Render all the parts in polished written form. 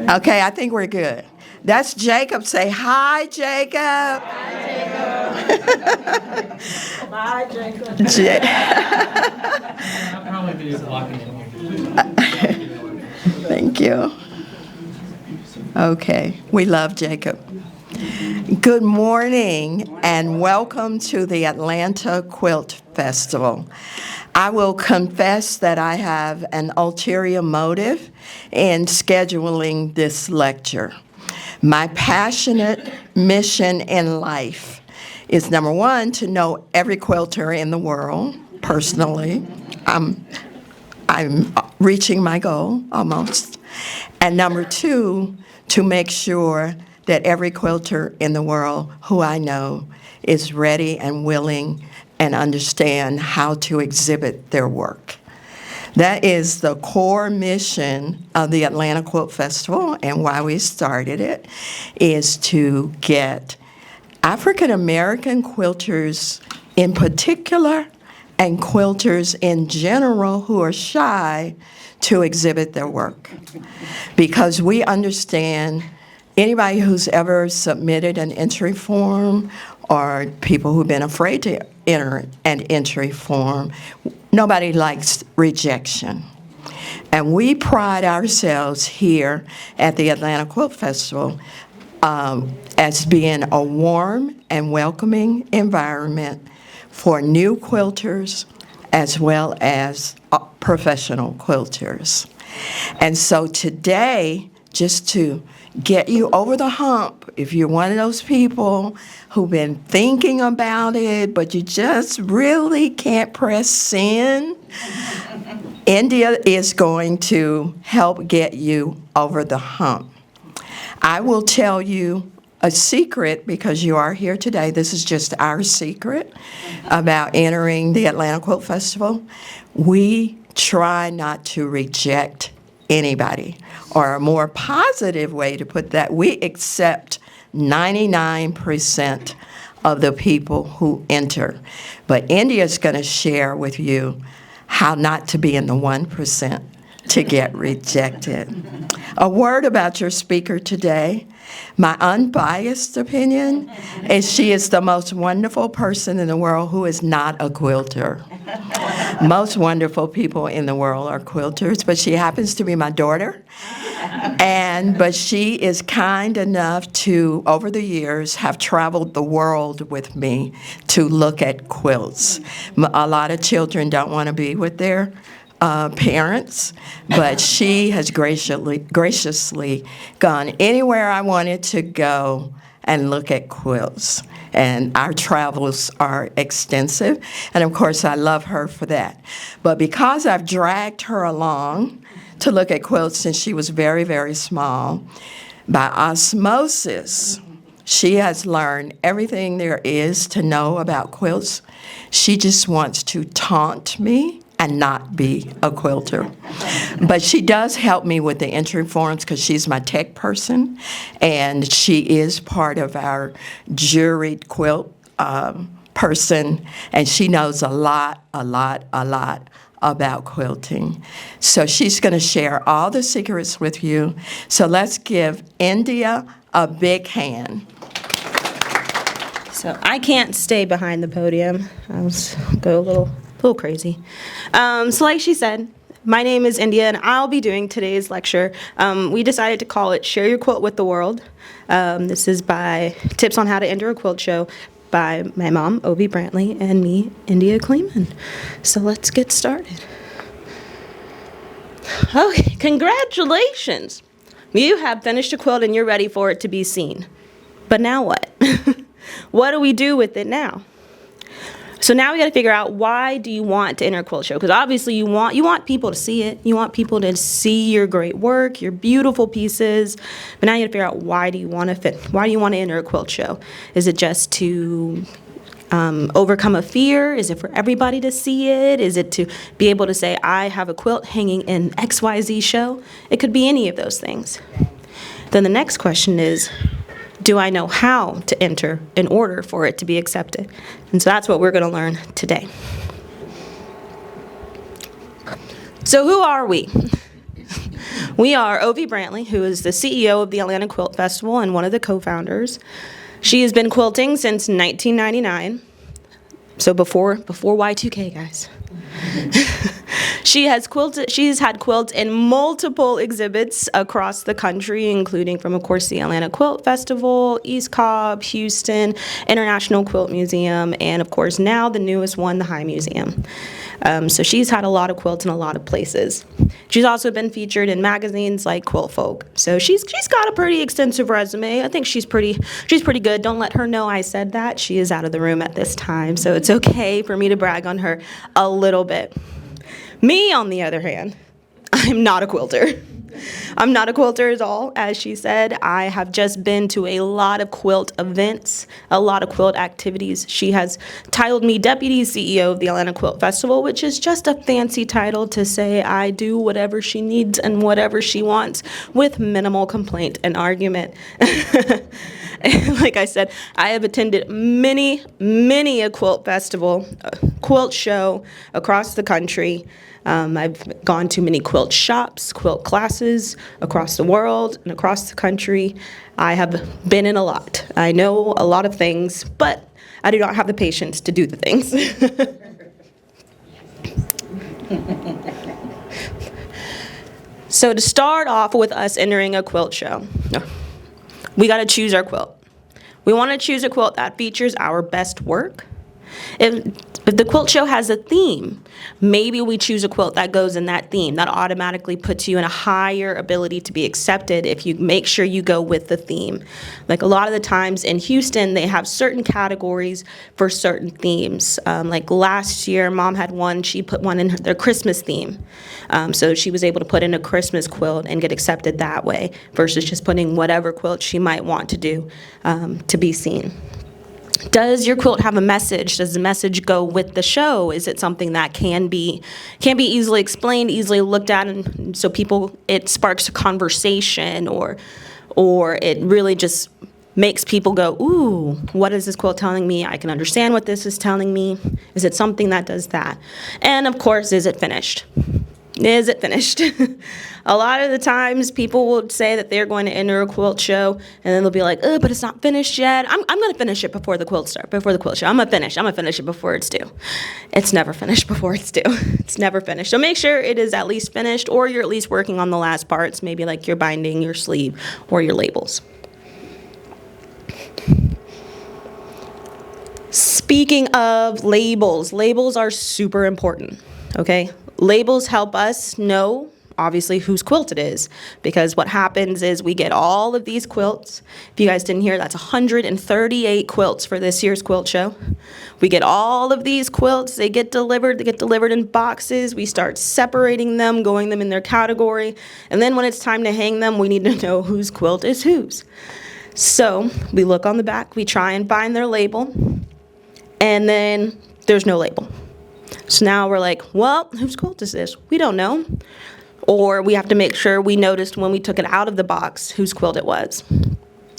Okay, I think we're good. That's Jacob. Say hi, Jacob. Hi, Jacob. Bye, Jacob. I'll probably be blocking it. Thank you. Okay, we love Jacob. Good morning and welcome to the Atlanta Quilt Festival. I will confess that I have an ulterior motive in scheduling this lecture. My passionate mission in life is, number one, to know every quilter in the world personally. I'm reaching my goal almost. And number two, to make sure that every quilter in the world who I know is ready and willing and understand how to exhibit their work. That is the core mission of the Atlanta Quilt Festival, and why we started it is to get African American quilters in particular and quilters in general who are shy to exhibit their work. Because we understand anybody who's ever submitted an entry form or people who've been afraid to enter an entry form, nobody likes rejection. And we pride ourselves here at the Atlanta Quilt Festival as being a warm and welcoming environment for new quilters as well as professional quilters. And so today, just to get you over the hump, if you're one of those people who've been thinking about it, but you just really can't press send, India is going to help get you over the hump. I will tell you a secret, because you are here today. This is just our secret about entering the Atlanta Quilt Festival. We try not to reject anybody. Or a more positive way to put that, we accept 99% of the people who enter. But India's going to share with you how not to be in the 1% to get rejected. A word about your speaker today. My unbiased opinion is she is the most wonderful person in the world who is not a quilter. Most wonderful people in the world are quilters, but she happens to be my daughter. But she is kind enough to, over the years, have traveled the world with me to look at quilts. A lot of children don't want to be with their parents, but she has graciously gone anywhere I wanted to go and look at quilts. And our travels are extensive, and of course I love her for that. But because I've dragged her along to look at quilts since she was very, very small, by osmosis, she has learned everything there is to know about quilts. She just wants to taunt me and not be a quilter. But she does help me with the entry forms because she's my tech person, and she is part of our juried quilt person, and she knows a lot about quilting. So she's going to share all the secrets with you. So let's give India a big hand. So I can't stay behind the podium. I'll go a little crazy. So like she said, my name is India, and I'll be doing today's lecture. We decided to call it Share Your Quilt with the World. This is by Tips on How to Enter a Quilt Show by my mom, Obi Brantley, and me, India Kleeman. So let's get started. Okay, congratulations. You have finished a quilt and you're ready for it to be seen. But now what? What do we do with it now? So now we got to figure out, why do you want to enter a quilt show? Because obviously you want people to see it. You want people to see your great work, your beautiful pieces. But now you got to figure out, why do you want to enter a quilt show? Is it just to overcome a fear? Is it for everybody to see it? Is it to be able to say, I have a quilt hanging in XYZ show? It could be any of those things. Then the next question is, do I know how to enter in order for it to be accepted? And so that's what we're going to learn today. So who are we? We are Ovi Brantley, who is the CEO of the Atlanta Quilt Festival and one of the co-founders. She has been quilting since 1999, so before Y2K, guys. She's had quilts in multiple exhibits across the country, including from, of course, the Atlanta Quilt Festival, East Cobb, Houston, International Quilt Museum, and of course now the newest one, the High Museum. So she's had a lot of quilts in a lot of places. She's also been featured in magazines like Quilt Folk. So she's got a pretty extensive resume. I think she's pretty good. Don't let her know I said that. She is out of the room at this time, so it's okay for me to brag on her a little bit. Me, on the other hand, I'm not a quilter. I'm not a quilter at all, as she said. I have just been to a lot of quilt events, a lot of quilt activities. She has titled me Deputy CEO of the Atlanta Quilt Festival, which is just a fancy title to say I do whatever she needs and whatever she wants with minimal complaint and argument. Like I said, I have attended many a quilt festival, quilt show across the country. I've gone to many quilt shops, quilt classes across the world and across the country. I have been in a lot. I know a lot of things, but I do not have the patience to do the things. So to start off with us entering a quilt show, we got to choose our quilt. We want to choose a quilt that features our best work. If the quilt show has a theme, maybe we choose a quilt that goes in that theme. That automatically puts you in a higher ability to be accepted if you make sure you go with the theme. Like a lot of the times in Houston, they have certain categories for certain themes. Like last year, Mom had one, she put one in their Christmas theme. So she was able to put in a Christmas quilt and get accepted that way versus just putting whatever quilt she might want to do to be seen. Does your quilt have a message? Does the message go with the show? Is it something that can be easily explained, easily looked at, and so it sparks a conversation, or it really just makes people go, ooh, what is this quilt telling me? I can understand what this is telling me. Is it something that does that? And of course, is it finished? Is it finished? A lot of the times people will say that they're going to enter a quilt show and then they'll be like, oh, but it's not finished yet. I'm going to finish it before the quilt show. I'm going to finish it before it's due. It's never finished before it's due. It's never finished. So make sure it is at least finished, or you're at least working on the last parts, maybe like your binding, your sleeve, or your labels. Speaking of labels are super important, okay? Labels help us know, obviously, whose quilt it is, because what happens is we get all of these quilts. If you guys didn't hear, that's 138 quilts for this year's quilt show. We get all of these quilts. They get delivered in boxes. We start separating them, going them in their category, and then when it's time to hang them, we need to know whose quilt is whose. So we look on the back, we try and find their label, and then there's no label. So now we're like, well, whose quilt is this? We don't know. Or we have to make sure we noticed when we took it out of the box whose quilt it was.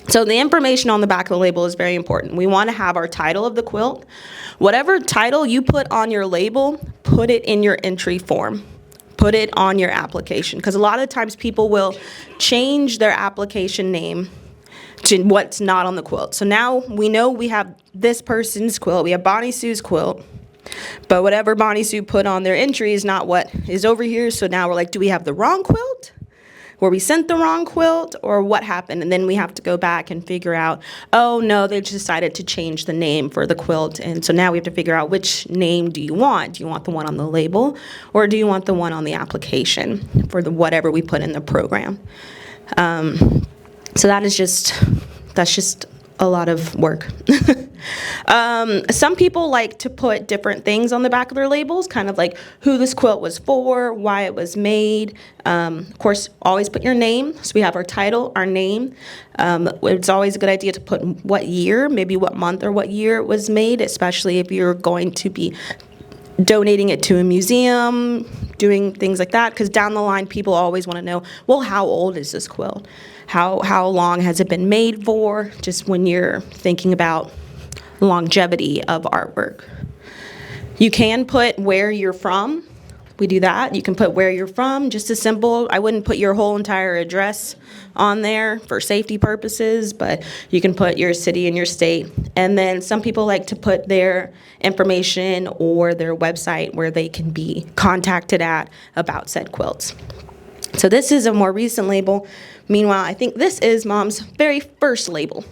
So the information on the back of the label is very important. We want to have our title of the quilt. Whatever title you put on your label, put it in your entry form. Put it on your application. Because a lot of times people will change their application name to what's not on the quilt. So now we know we have this person's quilt. We have Bonnie Sue's quilt. But whatever Bonnie Sue put on their entry is not what is over here. So now we're like, do we have the wrong quilt? Were we sent the wrong quilt? Or what happened? And then we have to go back and figure out, oh, no, they just decided to change the name for the quilt. And so now we have to figure out, which name do you want? Do you want the one on the label? Or do you want the one on the application for the whatever we put in the program? So that's just a lot of work. Some people like to put different things on the back of their labels, kind of like who this quilt was for, why it was made. Of course, always put your name. So we have our title, our name. It's always a good idea to put what year, maybe what month or what year it was made, especially if you're going to be donating it to a museum, doing things like that, because down the line people always want to know, well, how old is this quilt? How long has it been made for? Just when you're thinking about longevity of artwork. You can put where you're from. we do that. You can put where you're from, just as simple. I wouldn't put your whole entire address on there for safety purposes, but you can put your city and your state. And then some people like to put their information or their website where they can be contacted at about said quilts. So this is a more recent label. Meanwhile, I think this is Mom's very first label.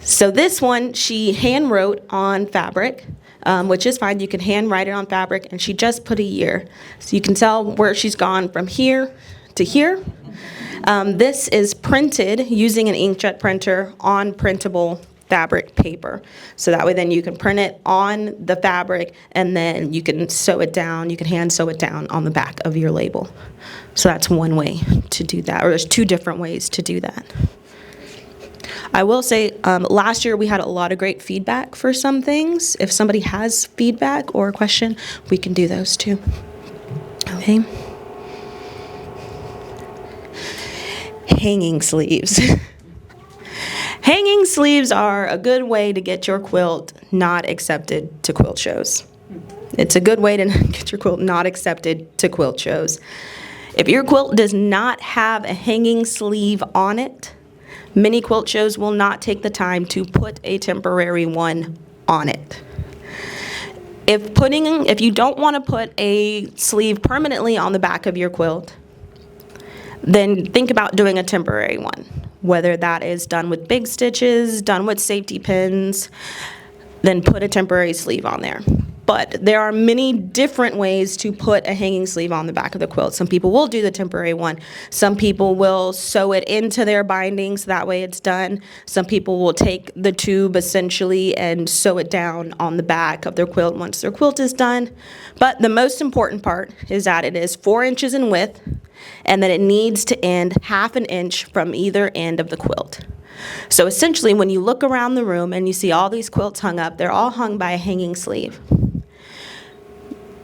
So this one, she hand wrote on fabric, which is fine. You can hand write it on fabric, and she just put a year. So you can tell where she's gone from here to here. This is printed using an inkjet printer on printable fabric paper. So that way then you can print it on the fabric, and then you can sew it down. You can hand sew it down on the back of your label. So that's one way to do that, or there's two different ways to do that. I will say last year we had a lot of great feedback for some things. If somebody has feedback or a question, we can do those too. Okay. Hanging sleeves. Hanging sleeves are a good way to get your quilt not accepted to quilt shows. It's a good way to get your quilt not accepted to quilt shows. If your quilt does not have a hanging sleeve on it, many quilt shows will not take the time to put a temporary one on it. If you don't want to put a sleeve permanently on the back of your quilt, then think about doing a temporary one, whether that is done with big stitches, done with safety pins, then put a temporary sleeve on there. But there are many different ways to put a hanging sleeve on the back of the quilt. Some people will do the temporary one. Some people will sew it into their bindings, that way it's done. Some people will take the tube essentially and sew it down on the back of their quilt once their quilt is done. But the most important part is that it is 4 inches in width and that it needs to end 1/2 inch from either end of the quilt. So essentially when you look around the room and you see all these quilts hung up, they're all hung by a hanging sleeve.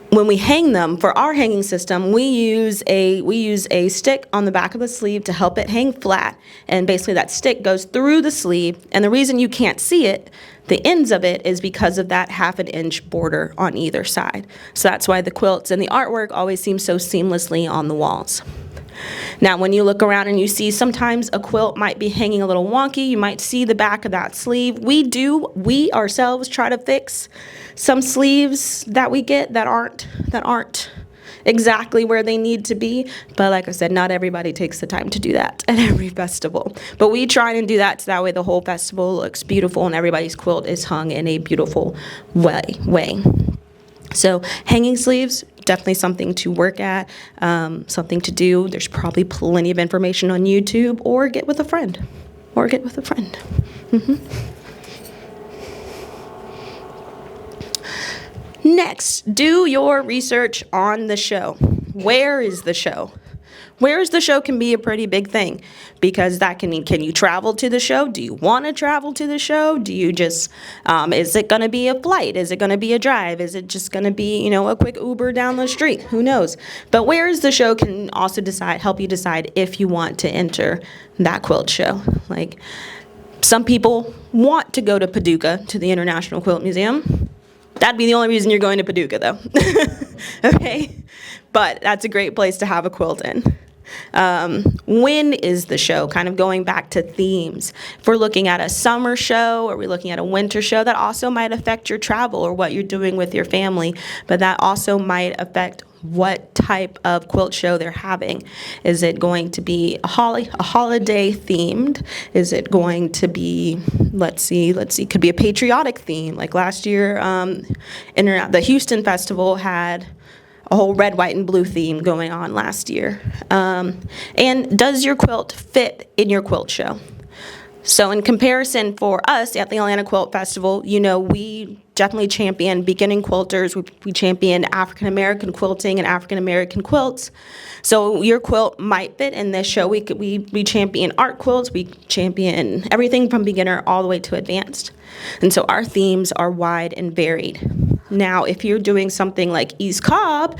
When we hang them, for our hanging system, we use a stick on the back of the sleeve to help it hang flat, and basically that stick goes through the sleeve, and the reason you can't see it, the ends of it, is because of that 1/2 inch border on either side. So that's why the quilts and the artwork always seem so seamlessly on the walls. Now, when you look around and you see sometimes a quilt might be hanging a little wonky, you might see the back of that sleeve. We ourselves try to fix some sleeves that we get that aren't exactly where they need to be. But like I said, not everybody takes the time to do that at every festival. But we try and do that so that way the whole festival looks beautiful and everybody's quilt is hung in a beautiful way. So hanging sleeves, definitely something to work at, something to do. There's probably plenty of information on YouTube, or get with a friend. Next, do your research on the show. Where is the show? Where is the show can be a pretty big thing, because that can you travel to the show? Do you want to travel to the show? Do you just, is it going to be a flight? Is it going to be a drive? Is it just going to be, a quick Uber down the street? Who knows? But where is the show can also help you decide if you want to enter that quilt show. Like, some people want to go to Paducah, to the International Quilt Museum. That'd be the only reason you're going to Paducah, though. Okay? But that's a great place to have a quilt in. When is the show? Kind of going back to themes. If we're looking at a summer show, or we're looking at a winter show, that also might affect your travel or what you're doing with your family. But that also might affect what type of quilt show they're having. Is it going to be a holiday themed? Is it going to be, let's see, could be a patriotic theme. Like last year, the Houston Festival had a whole red, white, and blue theme going on last year. And does your quilt fit in your quilt show? So in comparison for us at the Atlanta Quilt Festival, we definitely champion beginning quilters. We champion African American quilting and African American quilts. So your quilt might fit in this show. We champion art quilts. We champion everything from beginner all the way to advanced. And so our themes are wide and varied. Now, if you're doing something like East Cobb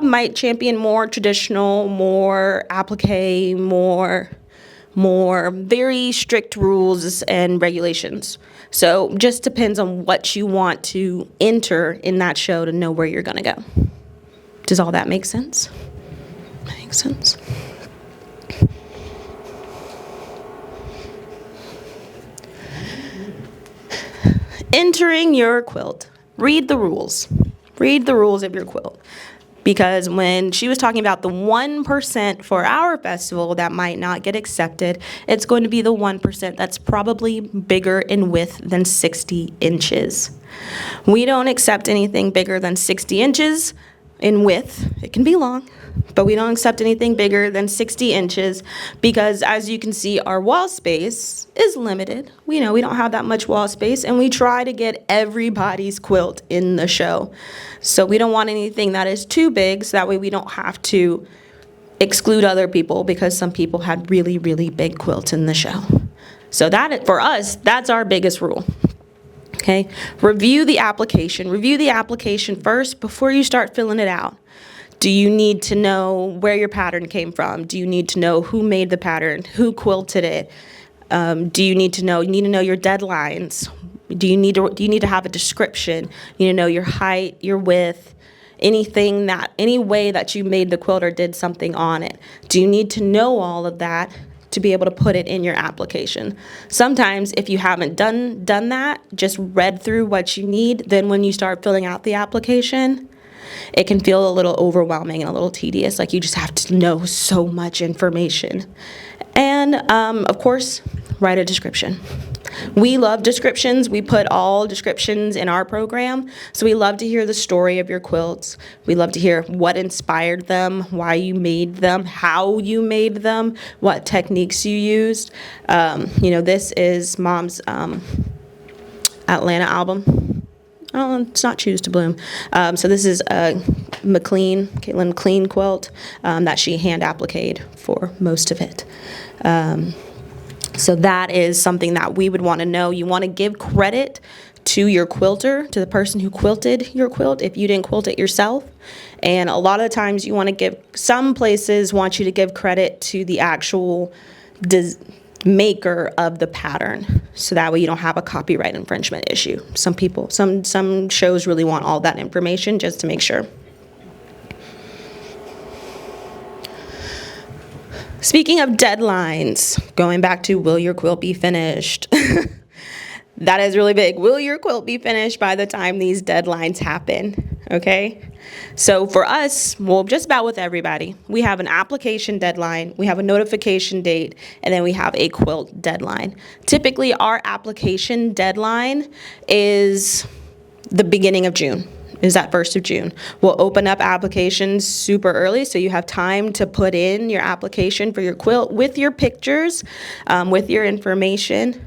might champion more traditional, more applique, more more very strict rules and regulations. So just depends on what you want to enter in that show to know where you're going to go. Does all that make sense? Makes sense. Entering your quilt. Read the rules. Read the rules of your quilt. Because when she was talking about the 1% for our festival that might not get accepted, it's going to be the 1% that's probably bigger in width than 60 inches. We don't accept anything bigger than 60 inches in width. It can be long, but we don't accept anything bigger than 60 inches because, as you can see, our wall space is limited. We know we don't have that much wall space, and we try to get everybody's quilt in the show. So we don't want anything that is too big, so that way we don't have to exclude other people because some people had really, really big quilts in the show. So that, for us, that's our biggest rule. Okay, review the application. Review the application first before you start filling it out. Do you need to know where your pattern came from? Do you need to know who made the pattern? Who quilted it? Do you need to know? You need to know your deadlines. Do you need to have a description? You need to know your height, your width, any way that you made the quilt or did something on it. Do you need to know all of that to be able to put it in your application? Sometimes if you haven't done that, just read through what you need, then when you start filling out the application, it can feel a little overwhelming and a little tedious, like you just have to know so much information. And of course, write a description. We love descriptions. We put all descriptions in our program. So we love to hear the story of your quilts. We love to hear what inspired them, why you made them, how you made them, what techniques you used. This is Mom's Atlanta album. Oh, it's not Choose to Bloom. So this is a Caitlin McLean quilt that she hand appliqued for most of it. So that is something that we would want to know. You want to give credit to your quilter, to the person who quilted your quilt if you didn't quilt it yourself. And a lot of the times you want to give, some places want you to give credit to the actual maker of the pattern. So that way you don't have a copyright infringement issue. Some shows really want all that information just to make sure. Speaking of deadlines, going back to will your quilt be finished? That is really big. Will your quilt be finished by the time these deadlines happen? Okay? So for us, well, just about with everybody, we have an application deadline, we have a notification date, and then we have a quilt deadline. Typically, our application deadline is the beginning of June. Is that 1st of June. We'll open up applications super early so you have time to put in your application for your quilt with your pictures, with your information.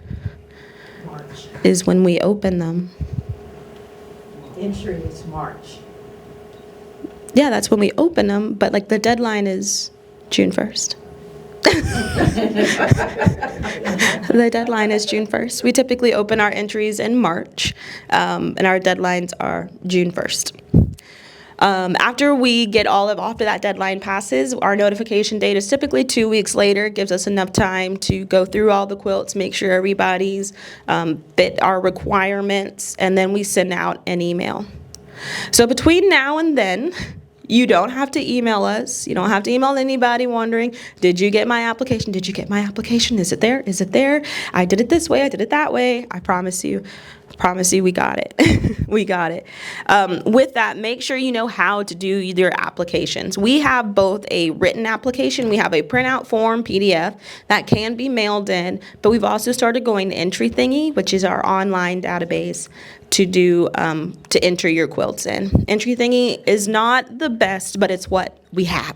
March. Is when we open them. Entry is March. Yeah, that's when we open them, but like the deadline is June 1st. The deadline is June 1st. We typically open our entries in March, and our deadlines are June 1st. After we get after that deadline passes, our notification date is typically 2 weeks later. It gives us enough time to go through all the quilts, make sure everybody's fit our requirements, and then we send out an email. So between now and then, you don't have to email us. You don't have to email anybody wondering, did you get my application? Did you get my application? Is it there? Is it there? I did it this way. I did it that way. I promise you, we got it. We got it. With that, make sure you know how to do your applications. We have both a written application. We have a printout form, PDF, that can be mailed in, but we've also started going to Entry Thingy, which is our online database to enter your quilts in. Entry Thingy is not the best, but it's what we have.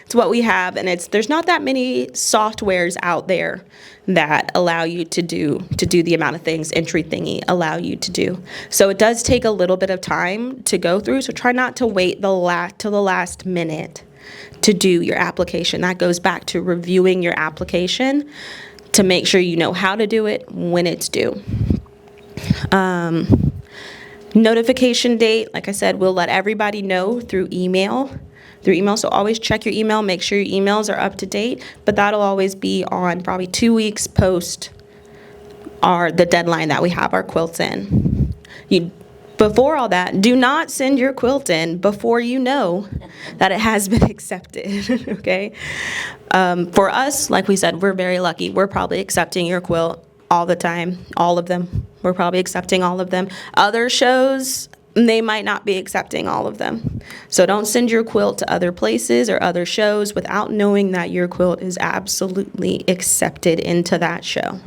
It's what we have, and there's not that many softwares out there that allow you to do the amount of things Entry Thingy allow you to do. So it does take a little bit of time to go through, so try not to wait till the last minute to do your application. That goes back to reviewing your application to make sure you know how to do it when it's due. Notification date, like I said, we'll let everybody know through email through email. So always check your email, make sure your emails are up to date, but that'll always be on probably 2 weeks post the deadline that we have our quilts in. Before all that, do not send your quilt in before you know that it has been accepted, okay? For us, like we said, we're very lucky. We're probably accepting your quilt all the time, all of them. We're probably accepting all of them. Other shows, they might not be accepting all of them. So don't send your quilt to other places or other shows without knowing that your quilt is absolutely accepted into that show.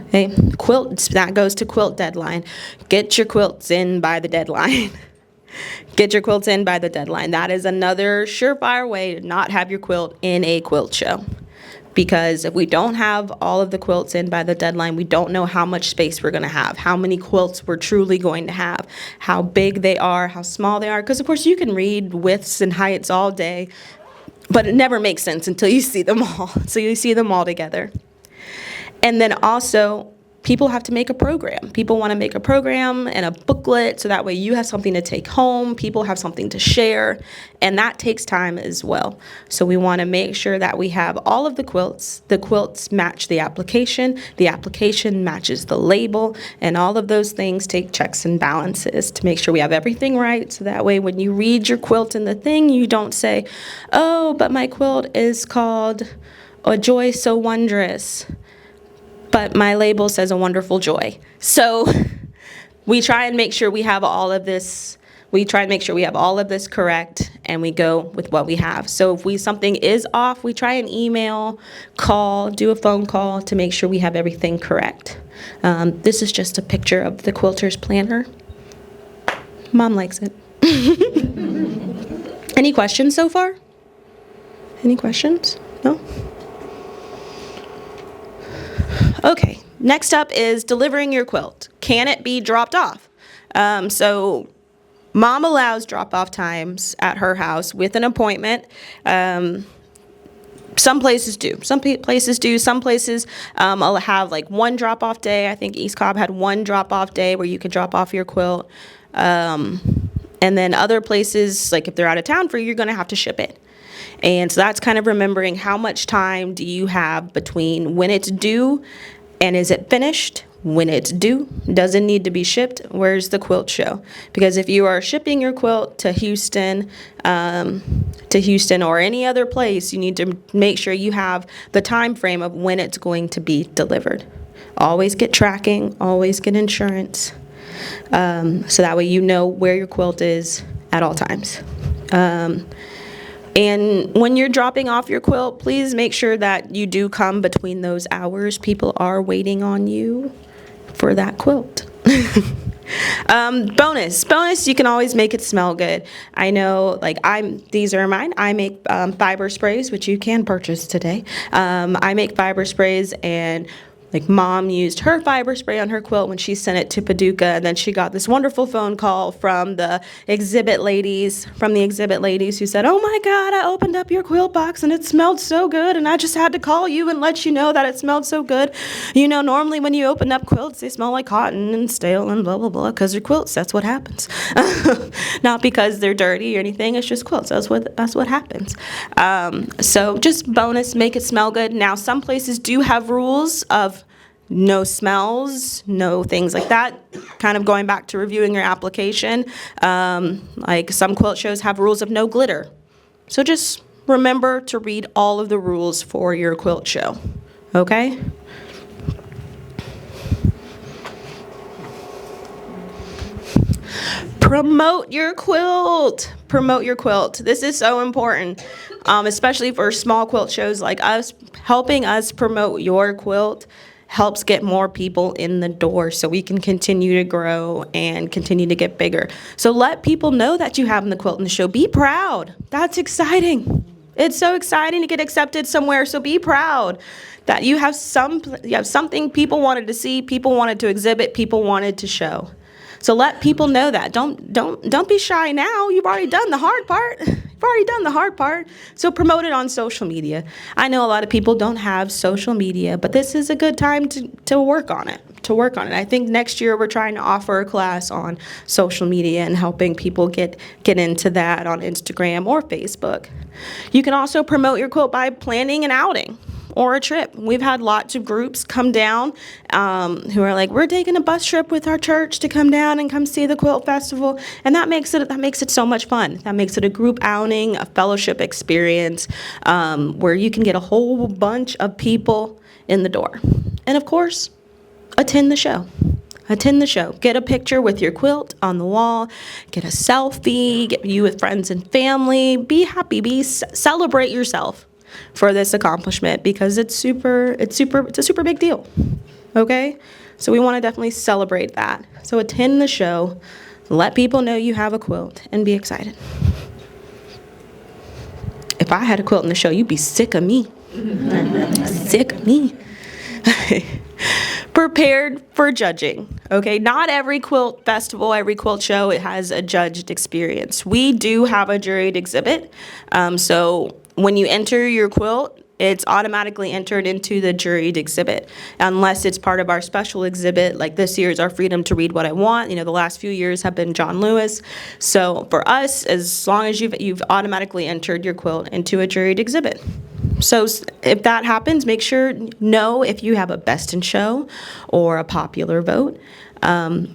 Okay, quilts, that goes to quilt deadline. Get your quilts in by the deadline. Get your quilts in by the deadline. That is another surefire way to not have your quilt in a quilt show. Because if we don't have all of the quilts in by the deadline, we don't know how much space we're going to have, how many quilts we're truly going to have, how big they are, how small they are. Because, of course, you can read widths and heights all day, but it never makes sense until you see them all. So you see them all together. And then also, people have to make a program. People want to make a program and a booklet so that way you have something to take home, people have something to share, and that takes time as well. So we want to make sure that we have all of the quilts match the application matches the label, and all of those things take checks and balances to make sure we have everything right, so that way when you read your quilt in the thing, you don't say, oh, but my quilt is called A Joy So Wondrous, but my label says A Wonderful Joy. So we try and make sure we have all of this. We try and make sure we have all of this correct, and we go with what we have. So if something is off, we try and email, call, do a phone call to make sure we have everything correct. This is just a picture of the quilter's planner. Mom likes it. Any questions so far? Any questions? No? Okay, next up is delivering your quilt. Can it be dropped off? So Mom allows drop-off times at her house with an appointment. Some places do. Some places do. Some places will have like one drop-off day. I think East Cobb had one drop-off day where you could drop off your quilt. And then other places, like if they're out of town for you, you're going to have to ship it. And so that's kind of remembering how much time do you have between when it's due and is it finished, when it's due, does it need to be shipped, where's the quilt show? Because if you are shipping your quilt to Houston or any other place, you need to make sure you have the time frame of when it's going to be delivered. Always get tracking, always get insurance, so that way you know where your quilt is at all times. And when you're dropping off your quilt, please make sure that you do come between those hours. People are waiting on you for that quilt. Bonus, you can always make it smell good. I know, like these are mine. I make fiber sprays, which you can purchase today. I make fiber sprays, and like Mom used her fiber spray on her quilt when she sent it to Paducah, and then she got this wonderful phone call from the exhibit ladies, who said, oh my God, I opened up your quilt box and it smelled so good, and I just had to call you and let you know that it smelled so good. You know, normally when you open up quilts, they smell like cotton and stale and blah, blah, blah, because they're quilts. That's what happens. Not because they're dirty or anything. It's just quilts. That's what happens. So just bonus, make it smell good. Now, some places do have rules of no smells, no things like that. Kind of going back to reviewing your application, like some quilt shows have rules of no glitter. So just remember to read all of the rules for your quilt show, okay? Promote your quilt. Promote your quilt. This is so important, especially for small quilt shows like us. Helping us promote your quilt helps get more people in the door so we can continue to grow and continue to get bigger. So let people know that you have in the quilt in the show. Be proud. That's exciting. It's so exciting to get accepted somewhere, so be proud that you have something people wanted to see, people wanted to exhibit, people wanted to show. So let people know that. Don't be shy now. You've already done the hard part. You've already done the hard part. So promote it on social media. I know a lot of people don't have social media, but this is a good time to work on it. I think next year we're trying to offer a class on social media and helping people get into that on Instagram or Facebook. You can also promote your quilt by planning an outing or a trip. We've had lots of groups come down who are like, we're taking a bus trip with our church to come down and come see the Quilt Festival, and that makes it so much fun. That makes it a group outing, a fellowship experience, where you can get a whole bunch of people in the door. And of course, attend the show. Get a picture with your quilt on the wall. Get a selfie. Get you with friends and family. Be happy. Celebrate yourself for this accomplishment, because it's a super big deal. Okay? So we want to definitely celebrate that. So attend the show. Let people know you have a quilt and be excited. If I had a quilt in the show, you'd be sick of me. Sick of me. Prepared for judging. Okay, not every quilt festival, every quilt show, it has a judged experience. We do have a juried exhibit. So when you enter your quilt, it's automatically entered into the juried exhibit, unless it's part of our special exhibit. Like this year is our Freedom to Read What I Want. The last few years have been John Lewis. So for us, as long as you've automatically entered your quilt into a juried exhibit. So if that happens, make sure know if you have a best in show or a popular vote.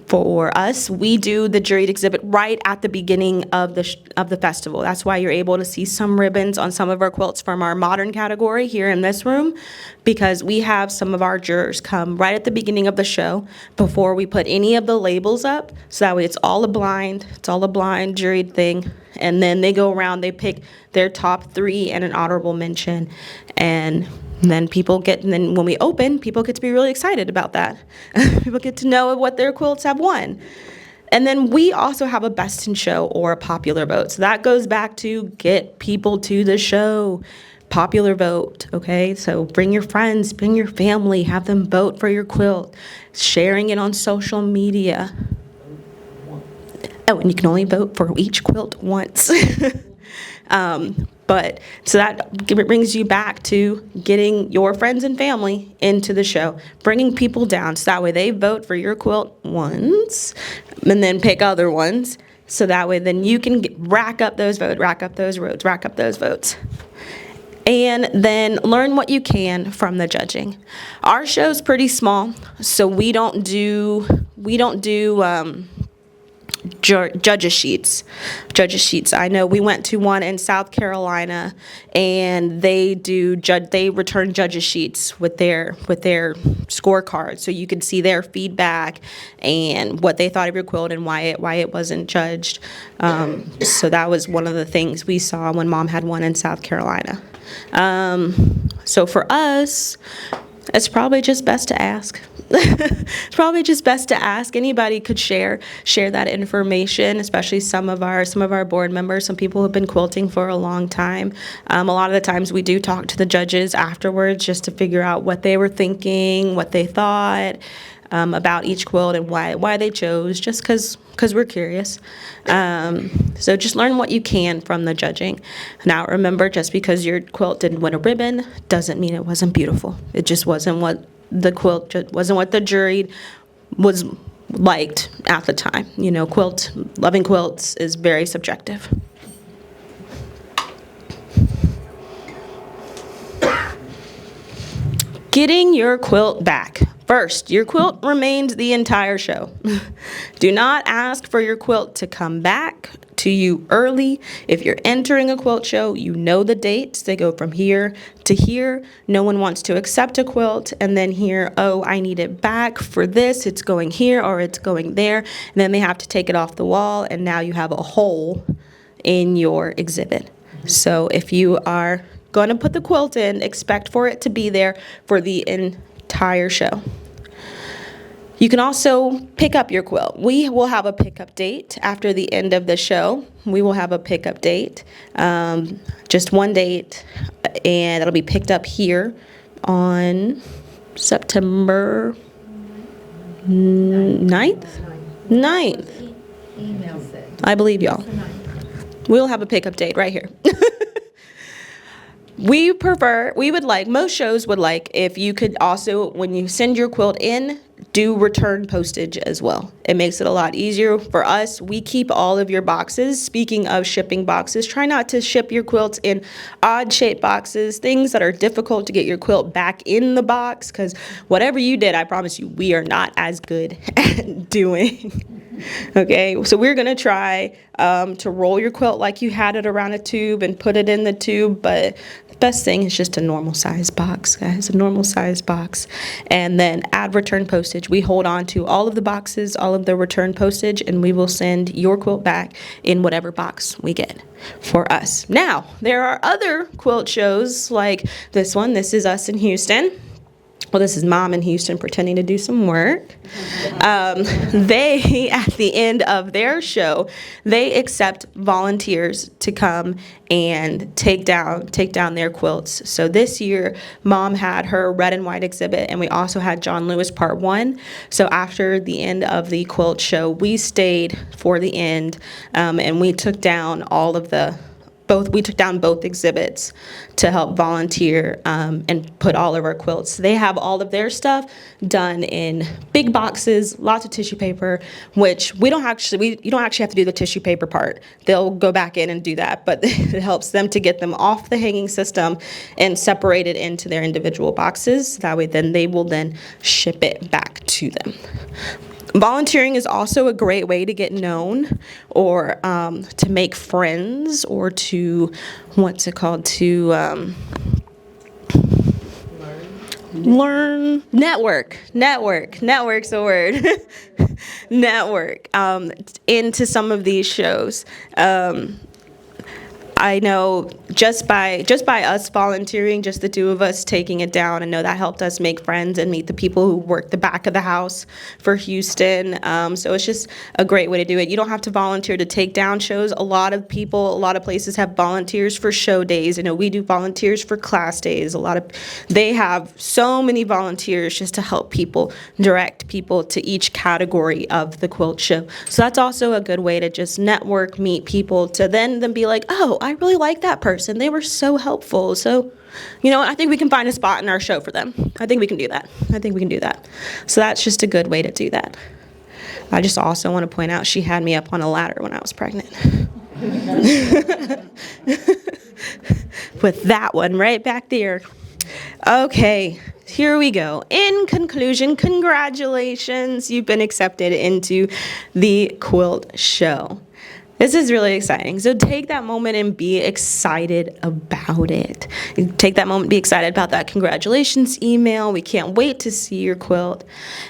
For us, we do the juried exhibit right at the beginning of the festival. That's why you're able to see some ribbons on some of our quilts from our modern category here in this room, because we have some of our jurors come right at the beginning of the show before we put any of the labels up. So that way it's all a blind juried thing. And then they go around, they pick their top 3 and an honorable mention. And then when we open, people get to be really excited about that. People get to know what their quilts have won. And then we also have a best in show or a popular vote. So that goes back to get people to the show. Popular vote, okay? So bring your friends, bring your family, have them vote for your quilt, sharing it on social media. Oh, and you can only vote for each quilt once. But so that brings you back to getting your friends and family into the show, bringing people down so that way they vote for your quilt once and then pick other ones. So that way then you can rack up those votes, rack up those votes. And then learn what you can from the judging. Our show's pretty small, so we don't do judges sheets. I know we went to one in South Carolina, and they return judges sheets with their scorecards, so you could see their feedback and what they thought of your quilt and why it wasn't judged. So that was one of the things we saw when Mom had one in South Carolina. So for us, it's probably just best to ask. Anybody could share that information, especially some of our board members, some people who have been quilting for a long time. A lot of the times we do talk to the judges afterwards just to figure out what they were thinking, what they thought about each quilt and why they chose, just because we're curious. So just learn what you can from the judging. Now remember, just because your quilt didn't win a ribbon doesn't mean it wasn't beautiful. It just wasn't what the jury was liked at the time. Loving quilts is very subjective. Getting your quilt back. First, your quilt remained the entire show. Do not ask for your quilt to come back to you early. If you're entering a quilt show, you know the dates. They go from here to here. No one wants to accept a quilt and then hear, oh, I need it back for this. It's going here or it's going there. And then they have to take it off the wall, and now you have a hole in your exhibit. So if you are going to put the quilt in, expect for it to be there for the entire show. You can also pick up your quilt. We will have a pickup date after the end of the show. We will have a pickup date, just one date, and it'll be picked up here on September 9th. 9th. Email said. I believe y'all. We'll have a pickup date right here. We would like, most shows would like if you could also, when you send your quilt in, do return postage as well. It makes it a lot easier for us. We keep all of your boxes. Speaking of shipping boxes, try not to ship your quilts in odd shaped boxes, things that are difficult to get your quilt back in the box, because whatever you did, I promise you, we are not as good at doing. Okay, so we're gonna try to roll your quilt like you had it around a tube and put it in the tube, but the best thing is just a normal size box, guys, a normal size box. And then add return postage. We hold on to all of the boxes, all of the return postage, and we will send your quilt back in whatever box we get for us. Now, there are other quilt shows like this one. This is us in Houston. Well, this is Mom in Houston pretending to do some work. They, at the end of their show, they accept volunteers to come and take down their quilts. So this year, Mom had her red and white exhibit, and we also had John Lewis Part 1. So after the end of the quilt show, we stayed for the end, and we took down both exhibits to help volunteer and put all of our quilts. They have all of their stuff done in big boxes, lots of tissue paper, which you don't actually have to do the tissue paper part. They'll go back in and do that, but it helps them to get them off the hanging system and separate it into their individual boxes. That way then they will then ship it back to them. Volunteering is also a great way to get known or to make friends or to, learn, network's a word, network into some of these shows. I know just by us volunteering, just the two of us taking it down, I know that helped us make friends and meet the people who work the back of the house for Houston. So it's just a great way to do it. You don't have to volunteer to take down shows. A lot of places have volunteers for show days. I know we do volunteers for class days. They have so many volunteers just to help people, direct people to each category of the quilt show. So that's also a good way to just network, meet people, to then be like, oh, I really like that person. They were so helpful. So, I think we can find a spot in our show for them. I think we can do that. So that's just a good way to do that. I just also want to point out she had me up on a ladder when I was pregnant. With that one right back there. Okay, here we go. In conclusion, congratulations. You've been accepted into the quilt show. This is really exciting. So take that moment and be excited about it. Take that moment, be excited about that congratulations email. We can't wait to see your quilt.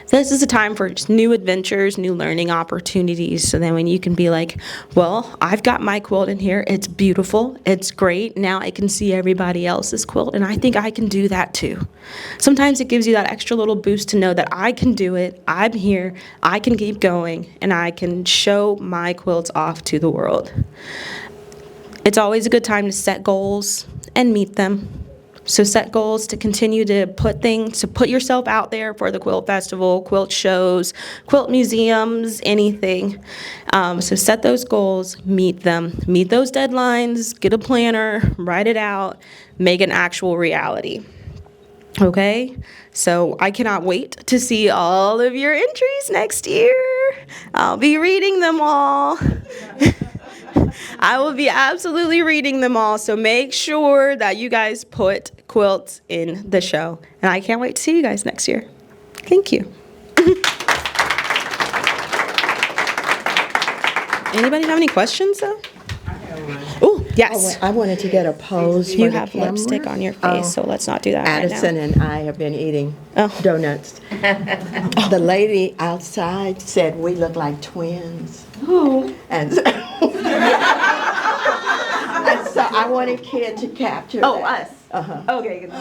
This is a time for just new adventures, new learning opportunities. So then when you can be like, well, I've got my quilt in here. It's beautiful. It's great. Now I can see everybody else's quilt, and I think I can do that too. Sometimes it gives you that extra little boost to know that I can do it. I'm here. I can keep going, and I can show my quilts off to the world. It's always a good time to set goals and meet them. So set goals to continue to put yourself out there for the quilt festival, quilt shows, quilt museums, anything. So set those goals, meet them, meet those deadlines, get a planner, write it out, make an actual reality. Okay, so I cannot wait to see all of your entries next year. I'll be reading them all. I will be absolutely reading them all, so make sure that you guys put quilts in the show. And I can't wait to see you guys next year. Thank you. Anybody have any questions, though? Oh, yes. I wanted to get a pose for You the have camera. lipstick on your face, so let's not do that Addison right and I have been eating Oh. donuts. The lady outside said we look like twins. Oh. And so, and so I wanted Kid to capture now. Oh, that. us. Uh-huh. Okay, good.